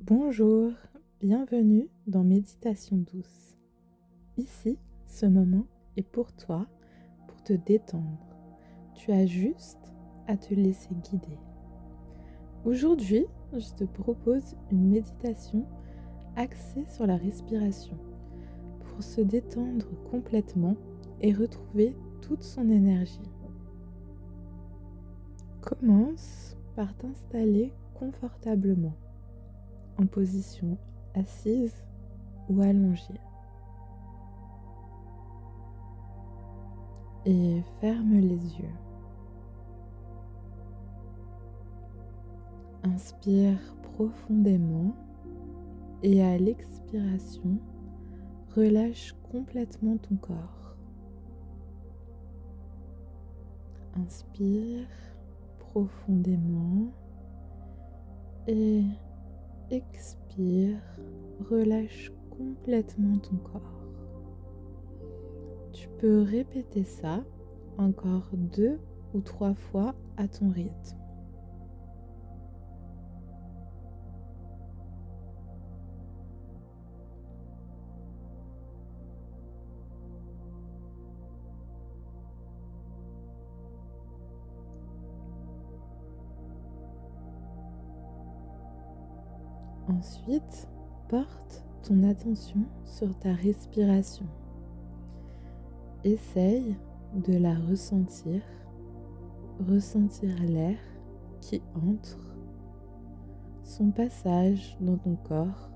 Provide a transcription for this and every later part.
Bonjour, bienvenue dans Méditation douce. Ici, ce moment est pour toi, pour te détendre. Tu as juste à te laisser guider. Aujourd'hui, je te propose une méditation axée sur la respiration pour se détendre complètement et retrouver toute son énergie. Commence par t'installer confortablement en position assise ou allongée et ferme les yeux. Inspire profondément et à l'expiration, relâche complètement ton corps. Inspire profondément et expire, relâche complètement ton corps. Tu peux répéter ça encore 2 ou 3 fois à ton rythme. Ensuite, porte ton attention sur ta respiration. Essaye de la ressentir l'air qui entre, son passage dans ton corps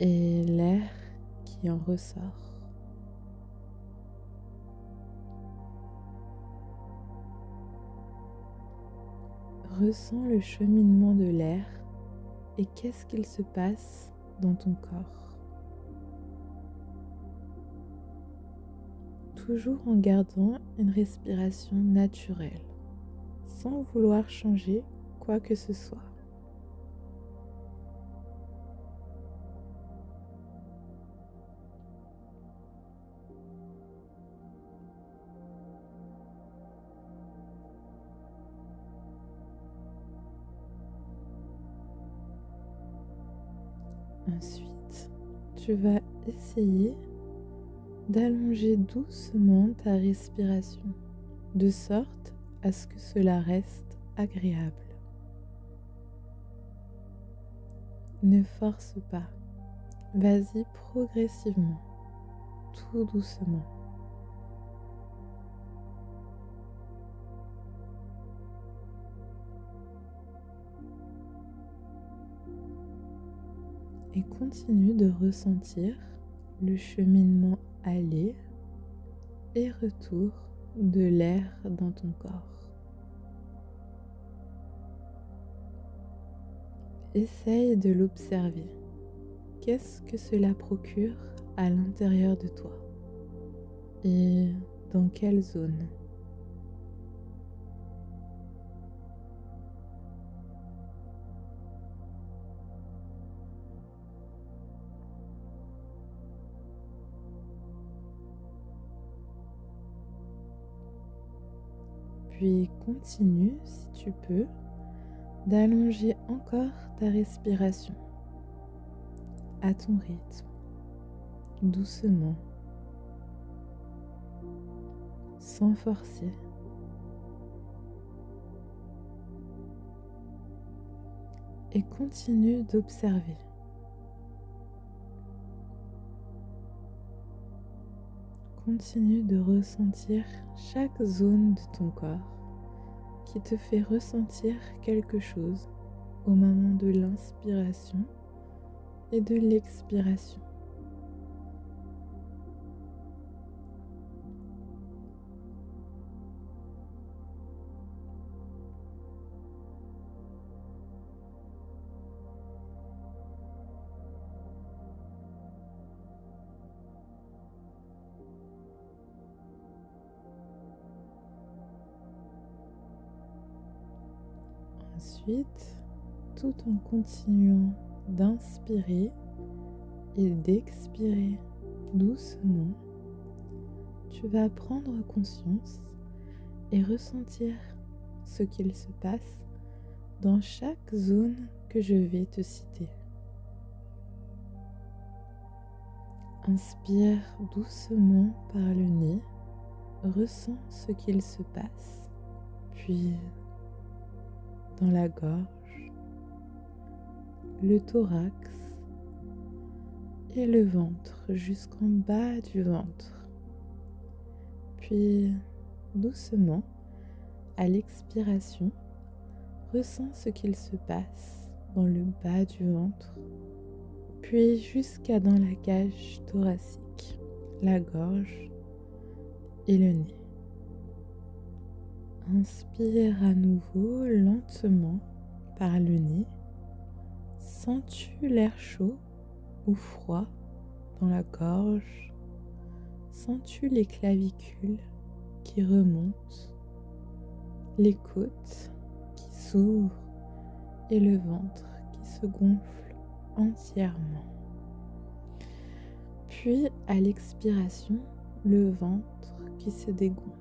et l'air qui en ressort. Ressens le cheminement de l'air et qu'est-ce qu'il se passe dans ton corps. Toujours en gardant une respiration naturelle, sans vouloir changer quoi que ce soit. Ensuite, tu vas essayer d'allonger doucement ta respiration, de sorte à ce que cela reste agréable. Ne force pas, vas-y progressivement, tout doucement. Et continue de ressentir le cheminement aller et retour de l'air dans ton corps. Essaye de l'observer. Qu'est-ce que cela procure à l'intérieur de toi? Et dans quelle zone? Puis continue, si tu peux, d'allonger encore ta respiration à ton rythme, doucement, sans forcer. Et continue d'observer. Continue de ressentir chaque zone de ton corps qui te fait ressentir quelque chose au moment de l'inspiration et de l'expiration. Ensuite, tout en continuant d'inspirer et d'expirer doucement, tu vas prendre conscience et ressentir ce qu'il se passe dans chaque zone que je vais te citer. Inspire doucement par le nez, ressens ce qu'il se passe, puis dans la gorge, le thorax et le ventre jusqu'en bas du ventre. Puis doucement, à l'expiration, ressens ce qu'il se passe dans le bas du ventre, puis jusqu'à dans la cage thoracique, la gorge et le nez. Inspire à nouveau lentement par le nez. Sens-tu l'air chaud ou froid dans la gorge? Sens-tu les clavicules qui remontent, les côtes qui s'ouvrent et le ventre qui se gonfle entièrement? Puis à l'expiration, le ventre qui se dégonfle,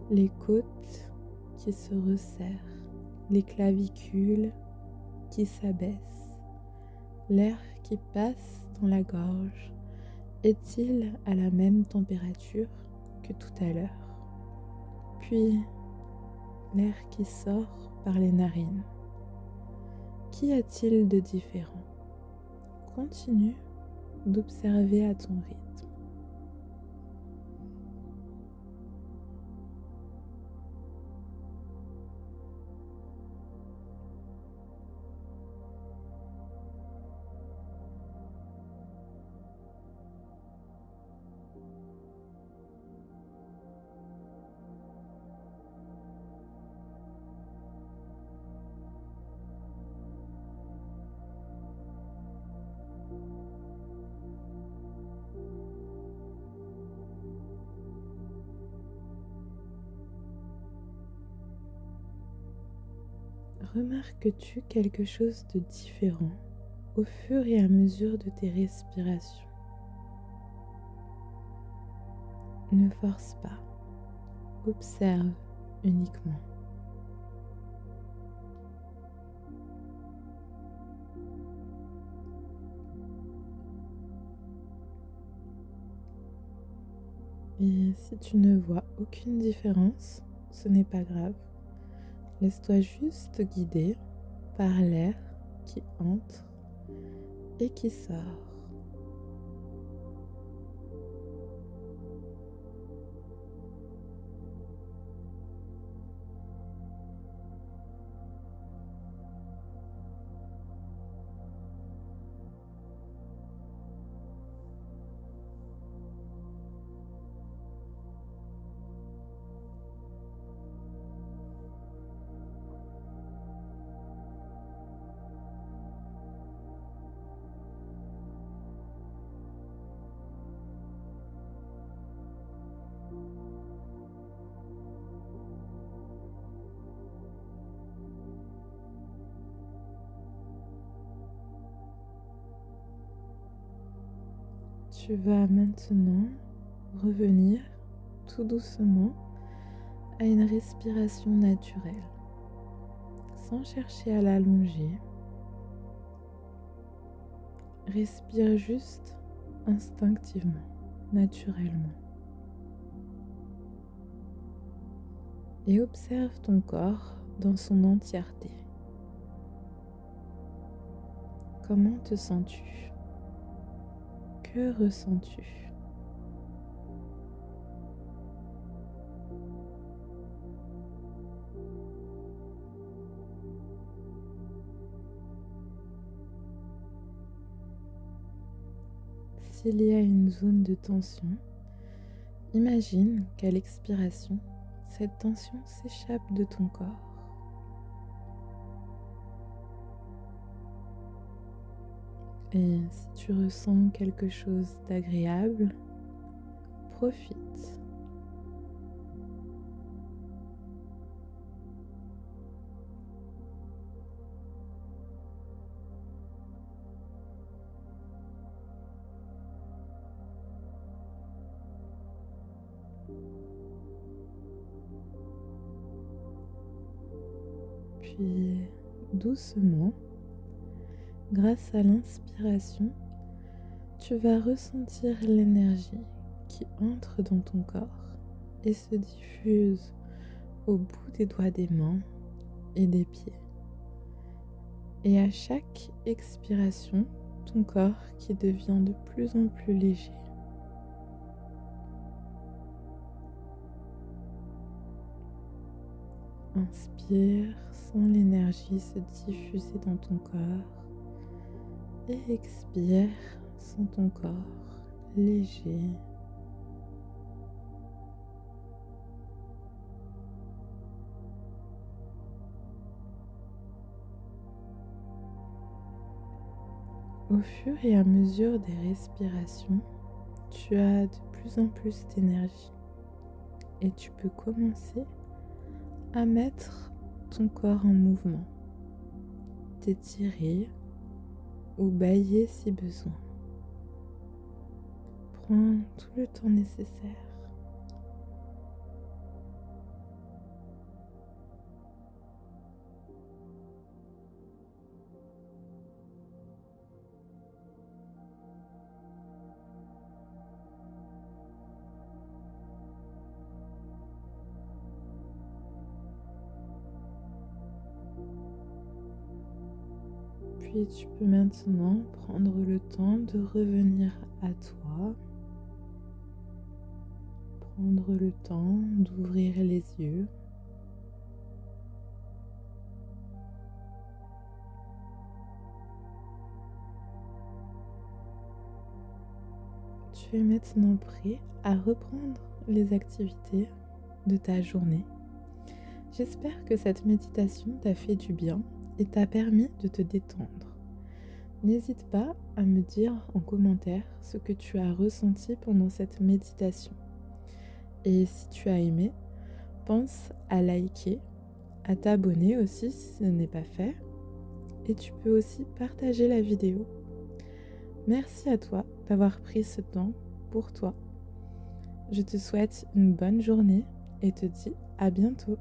les côtes qui se resserrent, les clavicules qui s'abaissent. L'air qui passe dans la gorge est-il à la même température que tout à l'heure? Puis l'air qui sort par les narines, qu'y a-t-il de différent? Continue d'observer à ton rythme. Remarques-tu quelque chose de différent au fur et à mesure de tes respirations? Ne force pas, observe uniquement. Et si tu ne vois aucune différence, ce n'est pas grave. Laisse-toi juste guider par l'air qui entre et qui sort. Tu vas maintenant revenir tout doucement à une respiration naturelle, sans chercher à l'allonger. Respire juste instinctivement, naturellement. Et observe ton corps dans son entièreté. Comment te sens-tu? Que ressens-tu? S'il y a une zone de tension, imagine qu'à l'expiration, cette tension s'échappe de ton corps. Et si tu ressens quelque chose d'agréable, profite. Puis doucement, grâce à l'inspiration, tu vas ressentir l'énergie qui entre dans ton corps et se diffuse au bout des doigts des mains et des pieds. Et à chaque expiration, ton corps qui devient de plus en plus léger. Inspire, sens l'énergie se diffuser dans ton corps et expire, sens ton corps léger. Au fur et à mesure des respirations, tu as de plus en plus d'énergie et tu peux commencer à mettre ton corps en mouvement, t'étirer ou bâiller si besoin. Prends tout le temps nécessaire. Puis tu peux maintenant prendre le temps de revenir à toi, prendre le temps d'ouvrir les yeux. Tu es maintenant prêt à reprendre les activités de ta journée. J'espère que cette méditation t'a fait du bien et t'a permis de te détendre. N'hésite pas à me dire en commentaire ce que tu as ressenti pendant cette méditation. Et si tu as aimé, pense à liker, à t'abonner aussi si ce n'est pas fait. Et tu peux aussi partager la vidéo. Merci à toi d'avoir pris ce temps pour toi. Je te souhaite une bonne journée et te dis à bientôt.